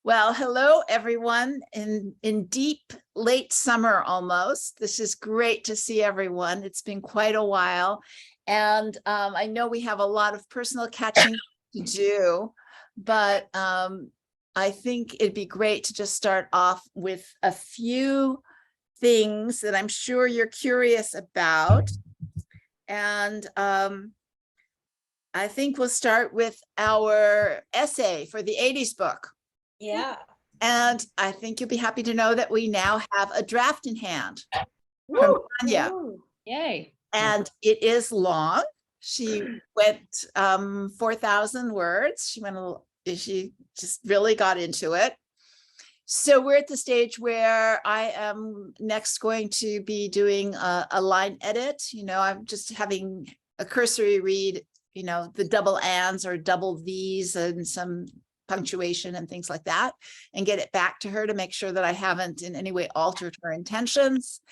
Well, hello, everyone, in deep late summer almost. This is great to see everyone. It's been quite a while. And I know we have a lot of personal catching to do, but I think it'd be great to just start off with a few things that I'm sure you're curious about. And I think we'll start with our essay for the 80s book. Yeah. And I think you'll be happy to know that we now have a draft in hand from Tanya. Yay. And it is long. She went 4,000 words. She just really got into it. So we're at the stage where I am next going to be doing a line edit. I'm just having a cursory read, the double ands or double V's and some punctuation and things like that, and get it back to her to make sure that I haven't in any way altered her intentions.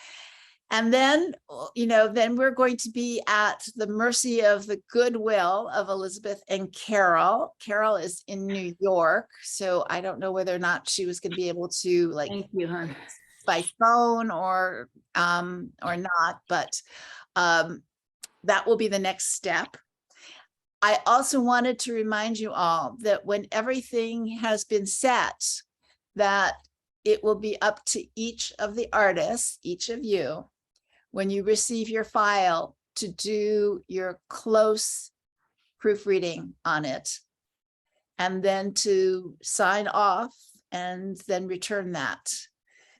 And then, then we're going to be at the mercy of the goodwill of Elizabeth and Carol. Carol is in New York, so I don't know whether or not she was going to be able to Thank you, hon. by phone or not, but that will be the next step. I also wanted to remind you all that when everything has been set, that it will be up to each of the artists, each of you, when you receive your file, to do your close proofreading on it, and then to sign off and then return that.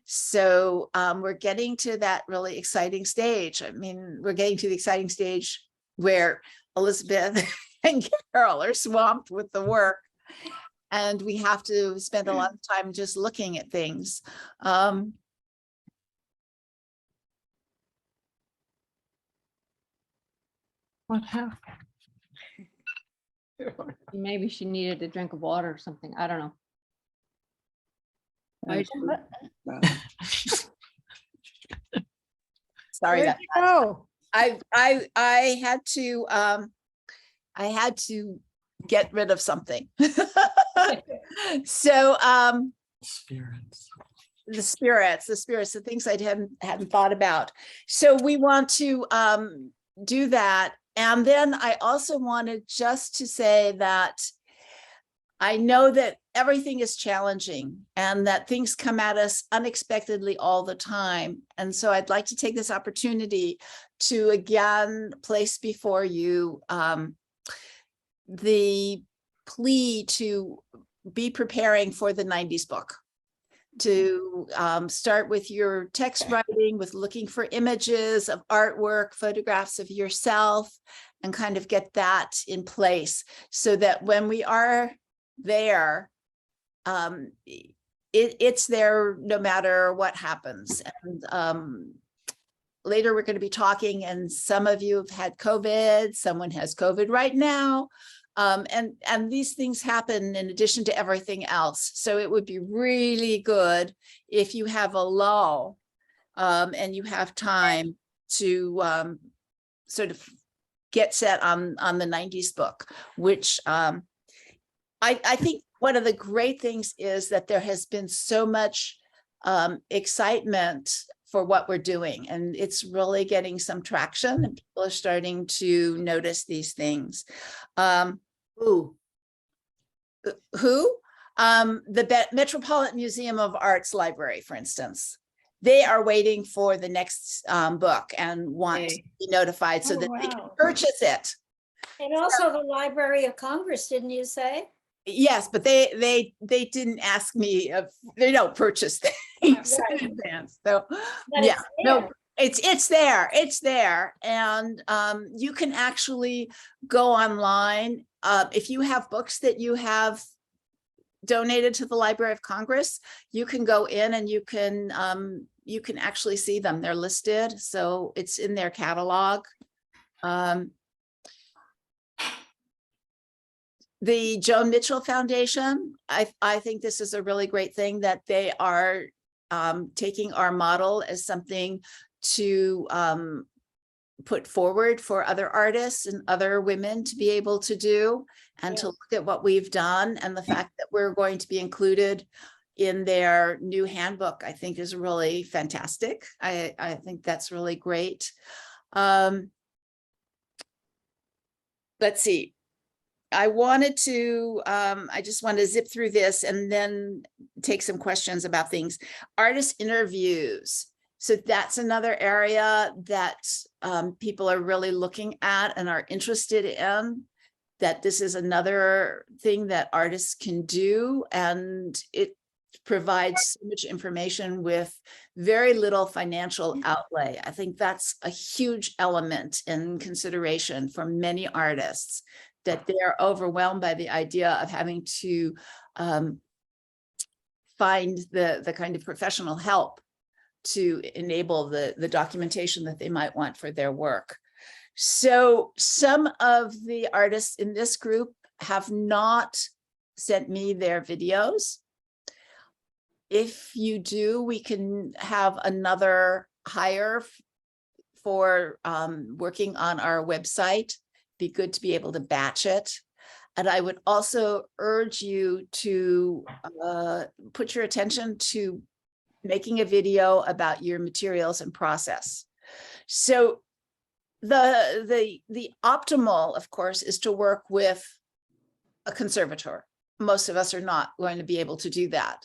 So we're getting to that really exciting stage. I mean, we're getting to the exciting stage where Elizabeth and Carol are swamped with the work, and we have to spend a lot of time just looking at things. What happened? Maybe she needed a drink of water or something. I don't know. Sorry about that. Oh, I had to get rid of something. So the spirits, the things I hadn't thought about. So we want to do that. And then I also wanted just to say that I know that everything is challenging and that things come at us unexpectedly all the time. And so I'd like to take this opportunity to again place before you the plea to be preparing for the 90s book, to start with your text writing, with looking for images of artwork, photographs of yourself, and kind of get that in place so that when we are there, it's there no matter what happens. And later we're going to be talking, and some of you have had COVID, someone has COVID right now. And these things happen in addition to everything else. So it would be really good if you have a lull and you have time to sort of get set on the 90s book, which I think one of the great things is that there has been so much excitement for what we're doing, and it's really getting some traction, and people are starting to notice these things. Who? The Metropolitan Museum of Art's library, for instance. They are waiting for the next book and want to be notified so that they can purchase it. And also the Library of Congress, didn't you say? Yes, but they didn't ask me if they don't purchase things in advance. So But yeah, it's there. it's there. And you can actually go online. If you have books that you have donated to the Library of Congress, you can go in and you can actually see them. They're listed, so it's in their catalog. The Joan Mitchell Foundation, I think this is a really great thing that they are taking our model as something to put forward for other artists and other women to be able to do, and to Yes. look at what we've done, and the fact that we're going to be included in their new handbook, I think is really fantastic. I think that's really great. Let's see. I just want to zip through this and then take some questions about things. Artist interviews. So that's another area that people are really looking at and are interested in, that this is another thing that artists can do, and it provides so much information with very little financial outlay. I think that's a huge element in consideration for many artists, that they're overwhelmed by the idea of having to find the kind of professional help to enable the documentation that they might want for their work. So some of the artists in this group have not sent me their videos. If you do, we can have another hire for working on our website. Be good to be able to batch it. And I would also urge you to put your attention to making a video about your materials and process. So the optimal, of course, is to work with a conservator. Most of us are not going to be able to do that.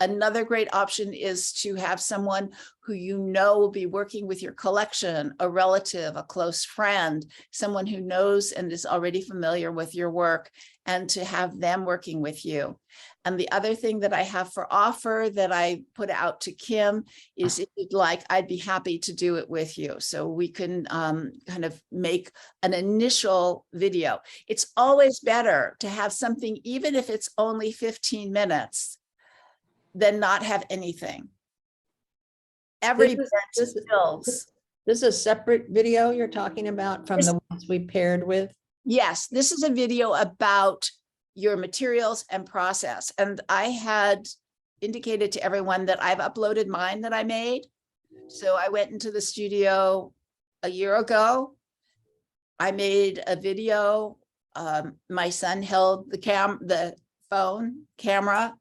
Another great option is to have someone who you know will be working with your collection, a relative, a close friend, someone who knows and is already familiar with your work, and to have them working with you. And the other thing that I have for offer that I put out to Kim is, if you'd like, I'd be happy to do it with you. So we can kind of make an initial video. It's always better to have something, even if it's only 15 minutes, than not have anything. Every bit builds. This is a separate video you're talking about from the ones we paired with? Yes, this is a video about your materials and process. And I had indicated to everyone that I've uploaded mine that I made. So I went into the studio a year ago. I made a video. My son held the phone camera.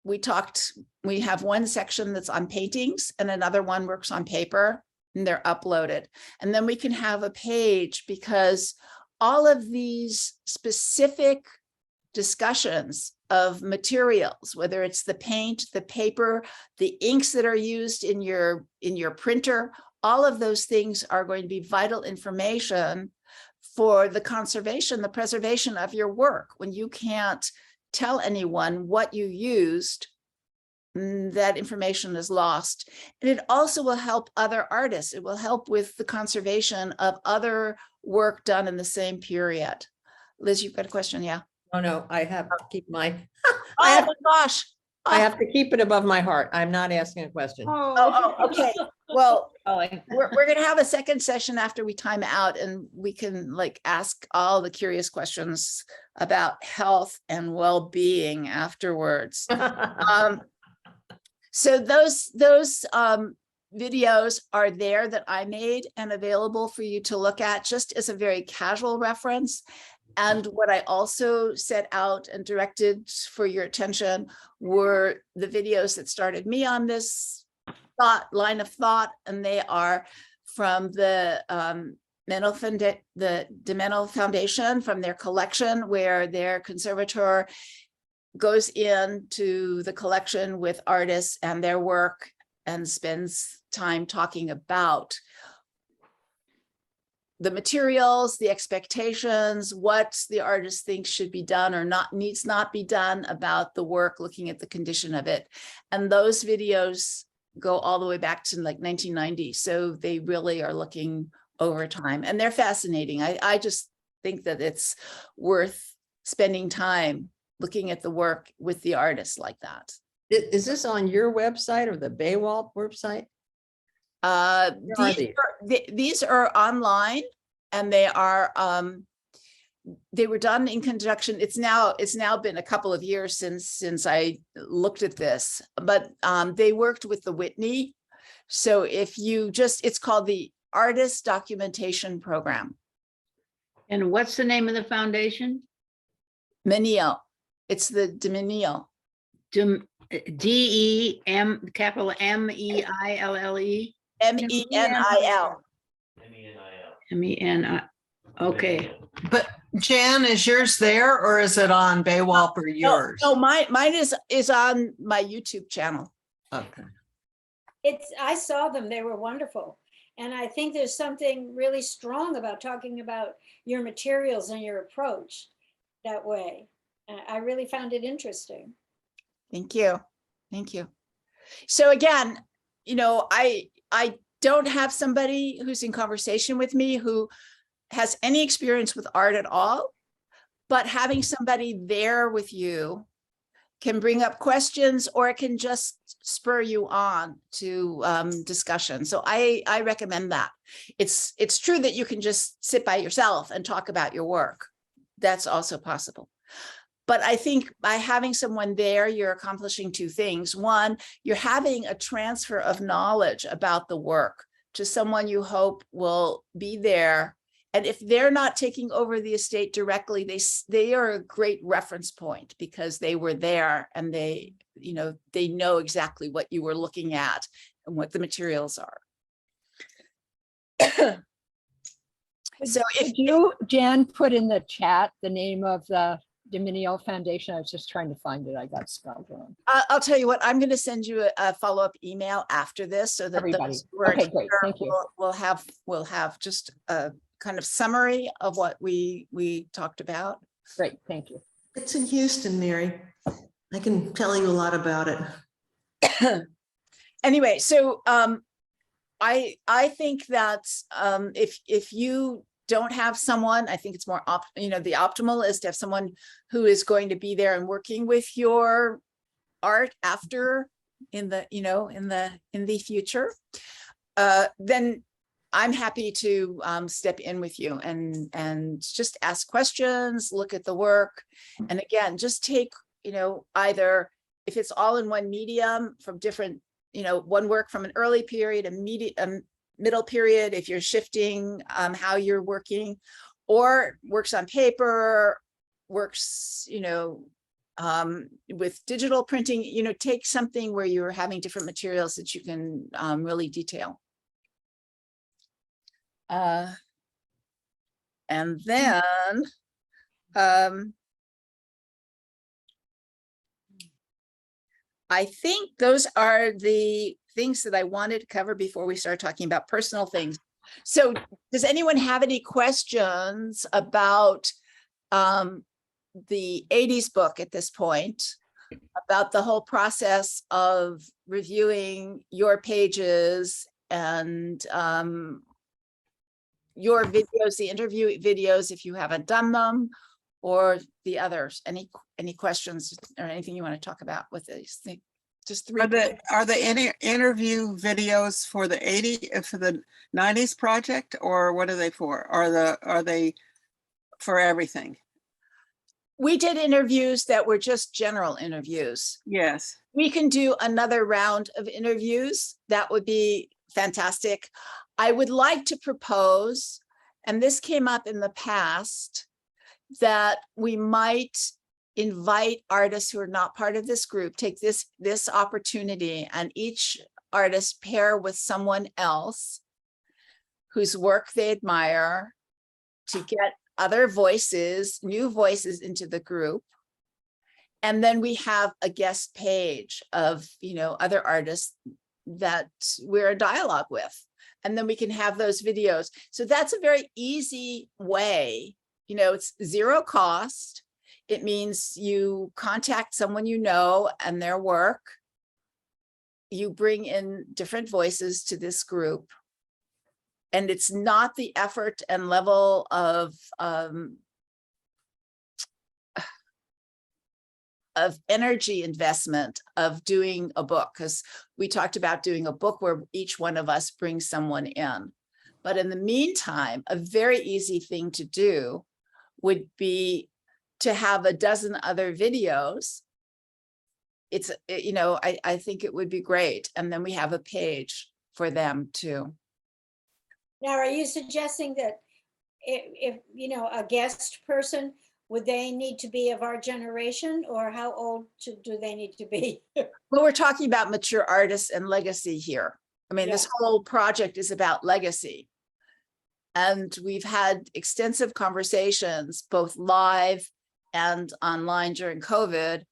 We have one section that's on paintings and another one works on paper, and they're uploaded. And then we can have a page, because all of these specific discussions of materials, whether it's the paint, the paper, the inks that are used in your printer, all of those things are going to be vital information for the conservation, the preservation of your work. When you can't tell anyone what you used, that information is lost. And it also will help other artists. It will help with the conservation of other work done in the same period. Liz, you've got a question? Yeah. Oh, no, I have to keep my, Oh my gosh. I have to keep it above my heart. I'm not asking a question. Oh, okay. Well, Golly. we're going to have a second session after we time out, and we can like ask all the curious questions about health and well-being afterwards. So those videos are there that I made and available for you to look at, just as a very casual reference. And what I also set out and directed for your attention were the videos that started me on this line of thought, and they are from the Mental Foundation, from their collection, where their conservator goes into the collection with artists and their work and spends time talking about the materials, the expectations, what the artist thinks should be done or needs not be done about the work, looking at the condition of it. And those videos go all the way back to like 1990. So they really are looking over time, and they're fascinating. I just think that it's worth spending time looking at the work with the artists like that. Is this on your website or the BAWALP website? These are online, and they are they were done in conjunction. It's now been a couple of years since I looked at this, but they worked with the Whitney. So if you it's called the Artist Documentation Program. And what's the name of the foundation? Menil. It's the Dominial. D-E-M, capital M-E-I-L-L-E? Menil. M-E-N-I, okay. But Jan, is yours there or is it on BAWALP or yours? No, mine is on my YouTube channel. Okay. I saw them, they were wonderful. And I think there's something really strong about talking about your materials and your approach that way. I really found it interesting. Thank you. Thank you. So again, I don't have somebody who's in conversation with me who has any experience with art at all, but having somebody there with you can bring up questions, or it can just spur you on to discussion. So I recommend that. It's true that you can just sit by yourself and talk about your work. That's also possible. But I think by having someone there, you're accomplishing two things. One, you're having a transfer of knowledge about the work to someone you hope will be there. And if they're not taking over the estate directly, they are a great reference point because they were there and they know exactly what you were looking at and what the materials are. So if you, Jan, put in the chat the name of the Dominial Foundation? I was just trying to find it. I got spelled wrong. I'll tell you what, I'm going to send you a follow-up email after this so that Everybody. those who are Okay, great. here Thank you. will have just a kind of summary of what we talked about. Great, thank you. It's in Houston, Mary. I can tell you a lot about it. Anyway, so I think that if you don't have someone, I think it's more the optimal is to have someone who is going to be there and working with your art after in the future. Then I'm happy to step in with you and just ask questions, look at the work, and again, just take either if it's all in one medium from different one work from an early period, a middle period, if you're shifting how you're working, or works on paper, works with digital printing, take something where you're having different materials that you can really detail. And then I think those are the things that I wanted to cover before we start talking about personal things. So does anyone have any questions about the 80s book at this point, about the whole process of reviewing your pages and your videos, the interview videos, if you haven't done them, or the others? Any questions or anything you want to talk about with these things? Just three. Are the interview videos for the 90s project, or what are they for? Are they for everything? We did interviews that were just general interviews. Yes. We can do another round of interviews. That would be fantastic. I would like to propose, and this came up in the past, that we might invite artists who are not part of this group, take this opportunity, and each artist pair with someone else whose work they admire to get other voices, new voices into the group. And then we have a guest page of, other artists that we're in dialogue with. And then we can have those videos. So that's a very easy way. It's zero cost. It means you contact someone and their work. You bring in different voices to this group. And it's not the effort and level of energy investment of doing a book, because we talked about doing a book where each one of us brings someone in. But in the meantime, a very easy thing to do would be to have a dozen other videos. I think it would be great. And then we have a page for them too. Now, are you suggesting that if, you know, a guest person, would they need to be of our generation, or how old do they need to be? Well, we're talking about mature artists and legacy here. I mean, this whole project is about legacy. And we've had extensive conversations, both live and online during COVID,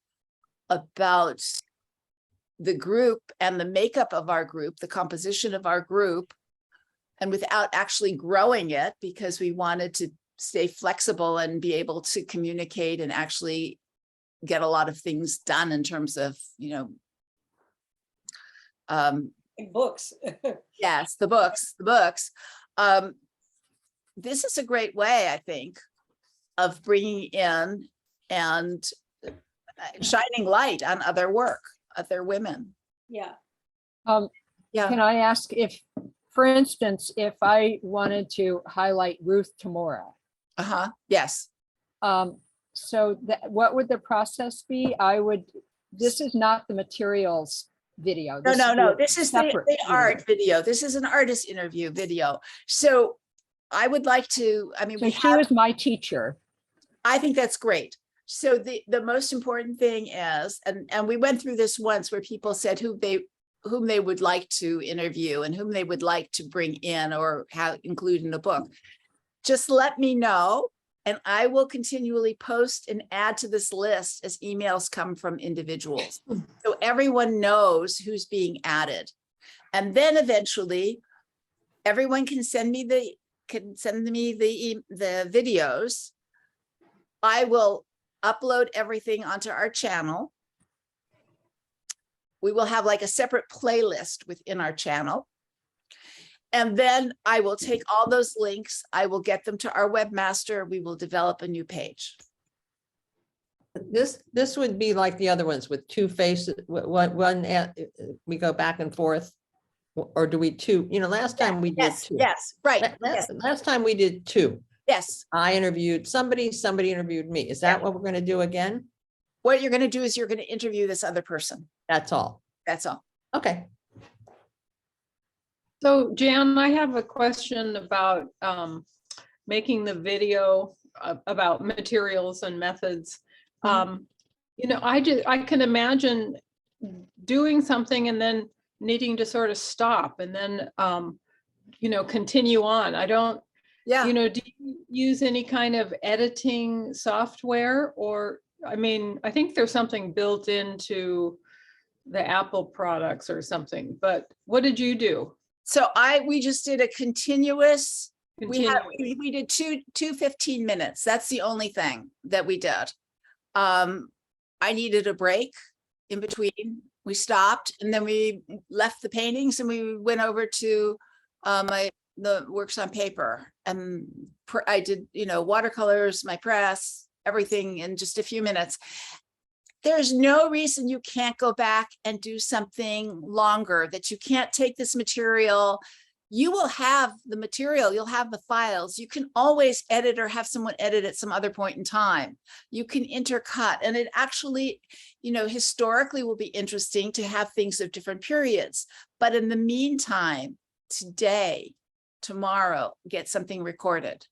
about the group and the makeup of our group, the composition of our group, and without actually growing it, because we wanted to stay flexible and be able to communicate and actually get a lot of things done in terms of, you know, Books. yes, the books. This is a great way, I think, of bringing in and shining light on other work, other women. Yeah. Yeah. Can I ask if, for instance, if I wanted to highlight Ruth Tamora, Yes. so that, what would the process be? This is not the materials video. No. This is the separate video. art video. This is an artist interview video. So I would like to, I mean, So she was my teacher. I think that's great. So the most important thing is, and we went through this once where people said whom they would like to interview and whom they would like to bring in or include in a book. Just let me know, and I will continually post and add to this list as emails come from individuals. So everyone knows who's being added. And then eventually everyone can send me the videos. I will upload everything onto our channel. We will have like a separate playlist within our channel. And then I will take all those links, I will get them to our webmaster, we will develop a new page. This would be like the other ones with two faces, we go back and forth. Or do we two, you know, last time we did two. Yes, right. Last time we did two. Yes. I interviewed somebody interviewed me. Is that what we're going to do again? What you're going to do is you're going to interview this other person. That's all. That's all. Okay. So Jan, I have a question about making the video about materials and methods. You know, I can imagine doing something and then needing to sort of stop and then, you know, continue on. I don't, Yeah. you know, do you use any kind of editing software? Or, I mean, I think there's something built into the Apple products or something, but what did you do? So we just did a continuous, Continue. we did two 15 minutes. That's the only thing that we did. I needed a break in between. We stopped and then we left the paintings and we went over to the works on paper, and I did, you know, watercolors, my press, everything in just a few minutes. There's no reason you can't go back and do something longer, that you can't take this material. You will have the material, you'll have the files. You can always edit or have someone edit at some other point in time. You can intercut, and it actually, you know, historically will be interesting to have things of different periods. But in the meantime, today, tomorrow, get something recorded.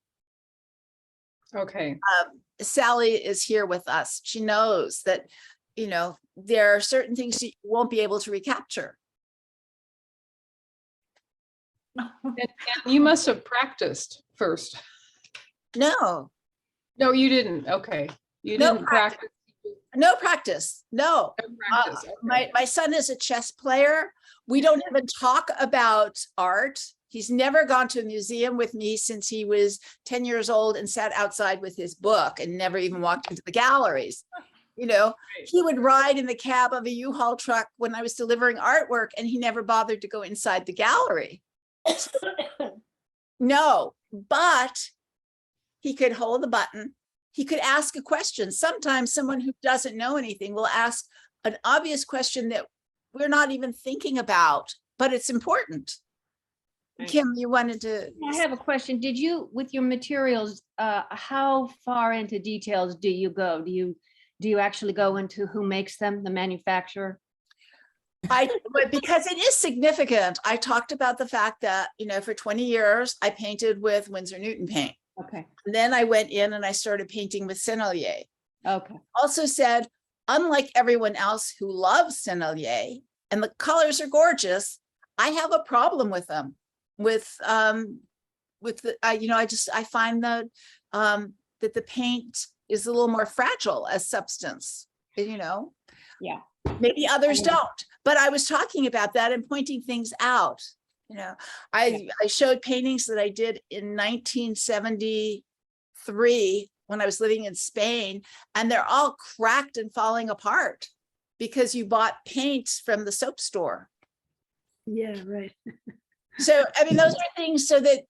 Okay. Sally is here with us. She knows that, you know, there are certain things you won't be able to recapture. And you must have practiced first. No, No, you didn't. Okay. You No didn't practice. no practice. No. No practice. Okay. My son is a chess player. We don't even talk about art. He's never gone to a museum with me since he was 10 years old and sat outside with his book and never even walked into the galleries. You know, he would ride in the cab of a U-Haul truck when I was delivering artwork, and he never bothered to go inside the gallery. No, but he could hold the button. He could ask a question. Sometimes someone who doesn't know anything will ask an obvious question that we're not even thinking about, but it's important. Kim, you wanted to. I have a question. Did you, with your materials, how far into details do you go? Do you actually go into who makes them, the manufacturer? Because it is significant. I talked about the fact that, for 20 years, I painted with Winsor Newton paint. Okay, And then I went in and I started painting with Sennelier. okay. Also said, unlike everyone else who loves Sennelier, and the colors are gorgeous, I have a problem with them. I find that that the paint is a little more fragile as substance, Yeah. Maybe others Yeah. don't, but I was talking about that and pointing things out. I showed paintings that I did in 1973 when I was living in Spain, and they're all cracked and falling apart because you bought paint from the soap store. Yeah, right. So, I mean, those are things so that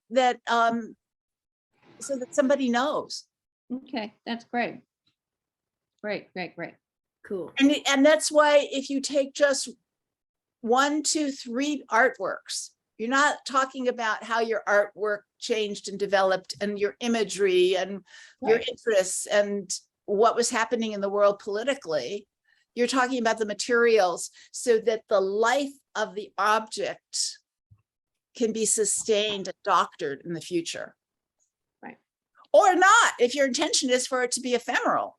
somebody knows. Okay, that's great. Great. Cool. And that's why if you take just 1, 2, 3 artworks, you're not talking about how your artwork changed and developed and your imagery and your Right. interests and what was happening in the world politically. You're talking about the materials so that the life of the object can be sustained and doctored in the future. Right. Or not, if your intention is for it to be ephemeral.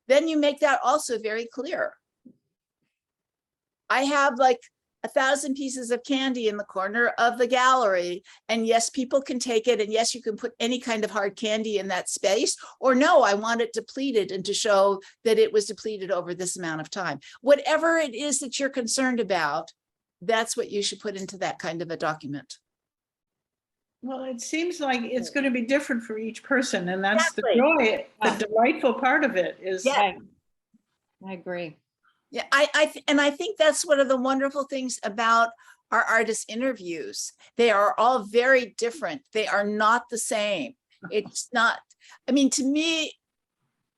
Then you make that also very clear. I have like 1,000 pieces of candy in the corner of the gallery. And yes, people can take it. And yes, you can put any kind of hard candy in that space. Or no, I want it depleted and to show that it was depleted over this amount of time. Whatever it is that you're concerned about, that's what you should put into that kind of a document. Well, it seems like it's going to be different for each person, and that's the Exactly. joy, the delightful part of it is. Yeah. Right. I agree. Yeah, and I think that's one of the wonderful things about our artist interviews. They are all very different. They are not the same. It's not, I mean, to me,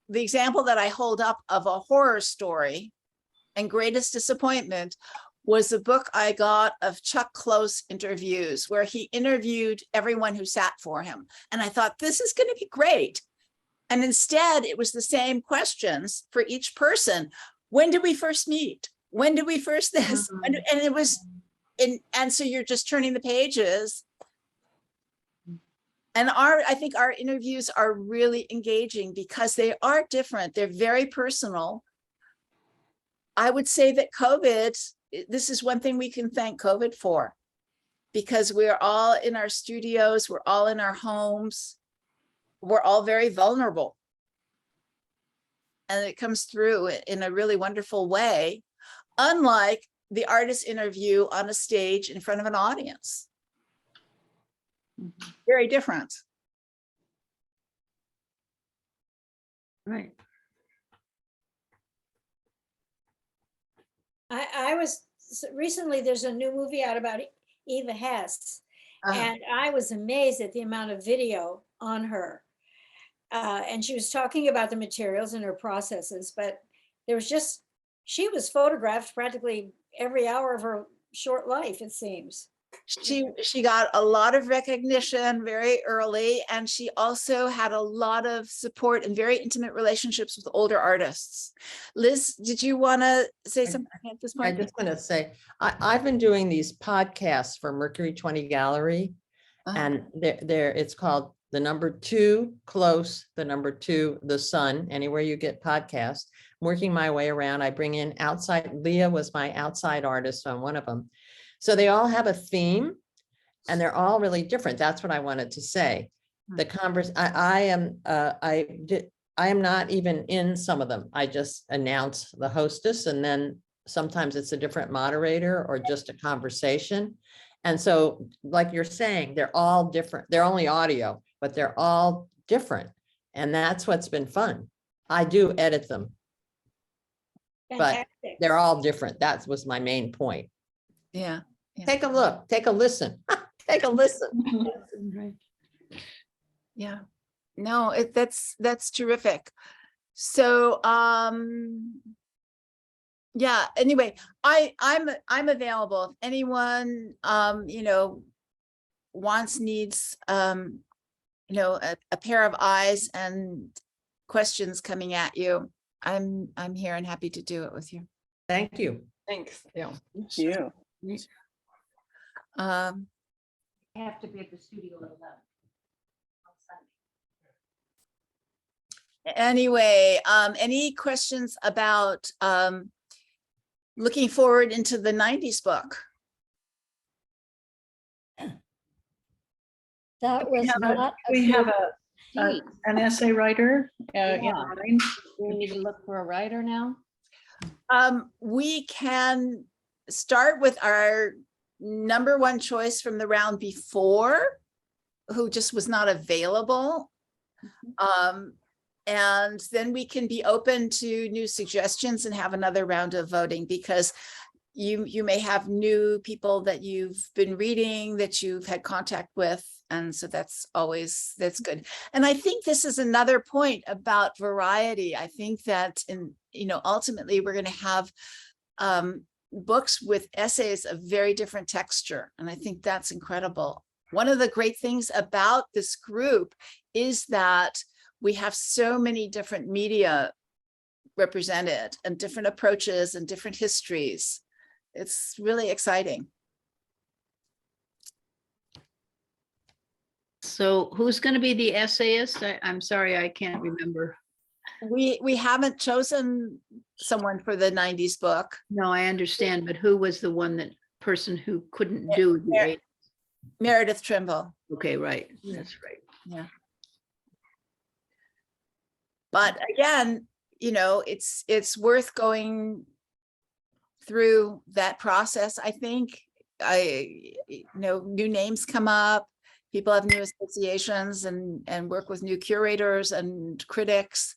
the example that I hold up of a horror story and greatest disappointment was a book I got of Chuck Close interviews, where he interviewed everyone who sat for him. And I thought, this is going to be great. And instead, it was the same questions for each person. When did we first meet? When did we first this? And it was, and so you're just turning the pages. And I think our interviews are really engaging because they are different. They're very personal. I would say that COVID, this is one thing we can thank COVID for, because we're all in our studios, we're all in our homes, we're all very vulnerable. And it comes through in a really wonderful way, unlike the artist interview on a stage in front of an audience. Very different. Right. I was recently, there's a new movie out about Eva Hess, and I was amazed at the amount of video on her. And she was talking about the materials and her processes, but there was just, she was photographed practically every hour of her short life, it seems. She got a lot of recognition very early, and she also had a lot of support and very intimate relationships with older artists. Liz, did you want to say something at this point? I just want to say, I've been doing these podcasts for Mercury 20 Gallery, and it's called The Number 2 Close, The Number 2 The Sun, anywhere you get podcasts. I'm working my way around. I bring in outside, Leah was my outside artist on one of them. So they all have a theme and they're all really different. That's what I wanted to say. The I am not even in some of them. I just announce the hostess, and then sometimes it's a different moderator or just a conversation. And so, like you're saying, they're all different. They're only audio, but they're all different. And that's what's been fun. I do edit them, but Fantastic. they're all different. That was my main point. Yeah. Take a look, take a listen, take a listen. Right. Yeah. No, that's terrific. So, yeah, anyway, I'm available. If anyone, needs, a pair of eyes and questions coming at you, I'm here and happy to do it with you. Thank you. Thanks. Yeah. You. Um, I have to be at the studio at 11. on Sunday. Anyway, any questions about looking forward into the 90s book? That was not. We have Gee, an essay writer in Yeah. mind. do we need to look for a writer now? We can start with our number one choice from the round before, who just was not available. And then we can be open to new suggestions and have another round of voting, because you may have new people that you've been reading, that you've had contact with. And so that's good. And I think this is another point about variety. I think that ultimately we're going to have books with essays of very different texture. And I think that's incredible. One of the great things about this group is that we have so many different media represented and different approaches and different histories. It's really exciting. So who's going to be the essayist? I'm sorry, I can't remember. We haven't chosen someone for the 90s book. No, I understand, but who was the person who couldn't do the Mer- eight? Meredith Trimble. Okay, right, that's right. But again, it's worth going through that process. I think new names come up, people have new associations and work with new curators and critics.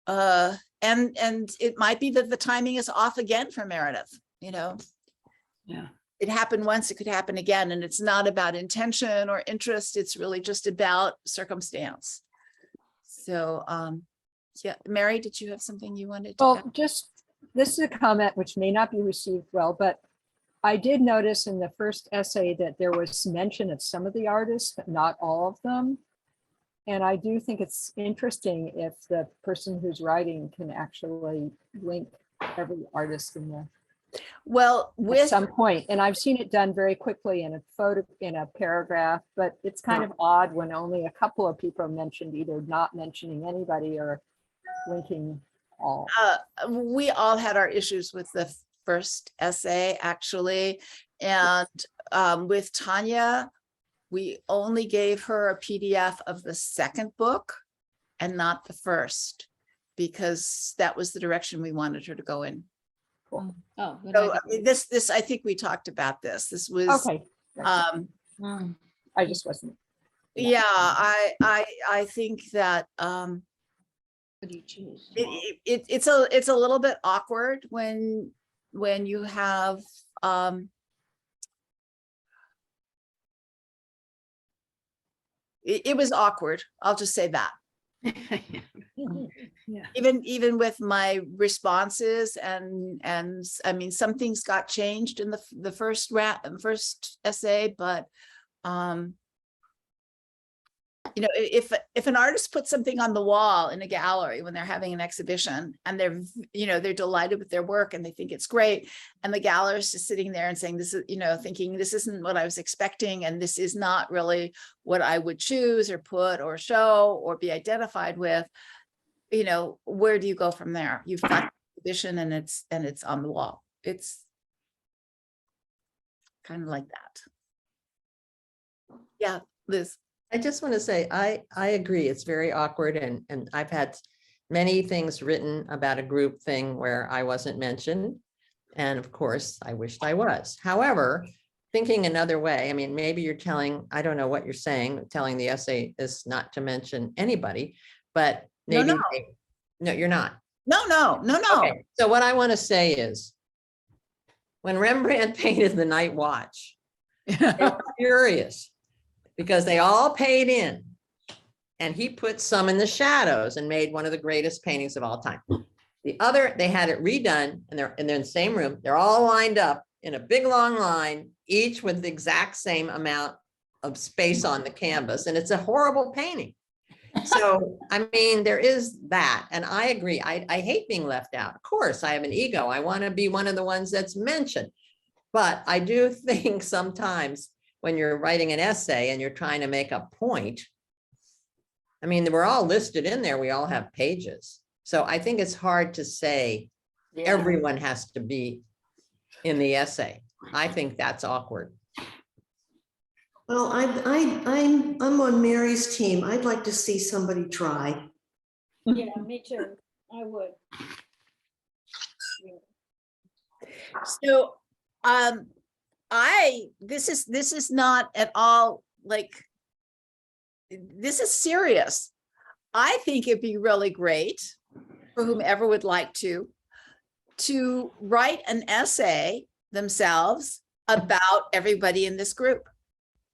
And it might be that the timing is off again for Meredith, Yeah. It happened once, it could happen again, and it's not about intention or interest, it's really just about circumstance. So, yeah, Mary, did you have something you wanted to add? Well, this is a comment which may not be received well, but I did notice in the first essay that there was mention of some of the artists, but not all of them. And I do think it's interesting if the person who's writing can actually link every artist in there Well, at with some point. And I've seen it done very quickly in a photo, in a paragraph, but it's kind of odd when only a couple of people are mentioned, either not mentioning anybody or linking all. we all had our issues with the first essay, actually. And with Tanya, we only gave her a PDF of the second book and not the first, because that was the direction we wanted her to go in. Cool. Oh, good So idea. this, I think we talked about this. This was, Okay, I just wasn't. yeah, I think that What do you choose? it's a little bit awkward when you have it was awkward. I'll just say that. Yeah. Even with my responses and I mean, some things got changed in the first essay, but if an artist puts something on the wall in a gallery when they're having an exhibition and they're delighted with their work and they think it's great, and the gallerist is sitting there and saying, this is, thinking this isn't what I was expecting, and this is not really what I would choose or put or show or be identified with, where do you go from there? You've got the exhibition and it's on the wall. It's kind of like that. Yeah, Liz. I just want to say, I agree. It's very awkward, and I've had many things written about a group thing where I wasn't mentioned. And of course, I wished I was. However, thinking another way, I mean, maybe you're telling, I don't know what you're saying, telling the essay is not to mention anybody, but maybe, no, you're not. No. Okay, so what I want to say is, when Rembrandt painted The Night Watch, they were furious because they all paid in, and he put some in the shadows and made one of the greatest paintings of all time. The other, they had it redone, and they're in the same room. They're all lined up in a big long line, each with the exact same amount of space on the canvas, and it's a horrible painting. So, I mean, there is that, and I agree. I hate being left out. Of course, I have an ego. I want to be one of the ones that's mentioned. But I do think sometimes when you're writing an essay and you're trying to make a point, I mean, we're all listed in there. We all have pages. So I think it's hard to say everyone has to be in the essay. I think that's awkward. Well, I'm on Mary's team. I'd like to see somebody try. Yeah, me too. I would. So, this is not at all like, this is serious. I think it'd be really great for whomever would like to write an essay themselves about everybody in this group.